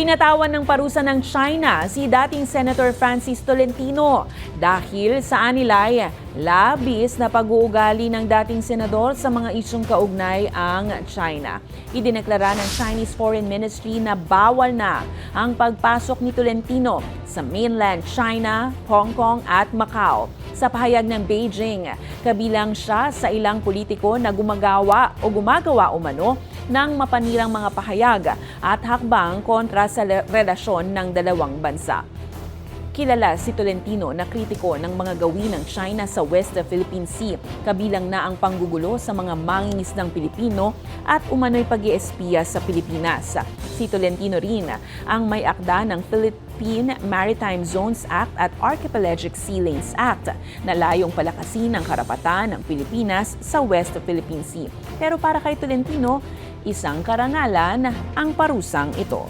Binatawan ng parusa ng China si dating Senator Francis Tolentino dahil sa anilay labis na pag-uugali ng dating senador sa mga isyong kaugnay ang China. Idineklara ng Chinese Foreign Ministry na bawal na ang pagpasok ni Tolentino sa mainland China, Hong Kong at Macau. Sa pahayag ng Beijing, kabilang siya sa ilang politiko na gumagawa umano ng mapanirang mga pahayag at hakbang kontra sa relasyon ng dalawang bansa. Kilala si Tolentino na kritiko ng mga gawin ng China sa West Philippine Sea, kabilang na ang panggugulo sa mga mangingisdang Pilipino at umano'y pag-iespiya sa Pilipinas. Si Tolentino rin ang may akda ng Philippine Maritime Zones Act at Archipelagic Sea Lanes Act na layong palakasin ang karapatan ng Pilipinas sa West Philippine Sea. Pero para kay Tolentino, isang karangalan ang parusang ito.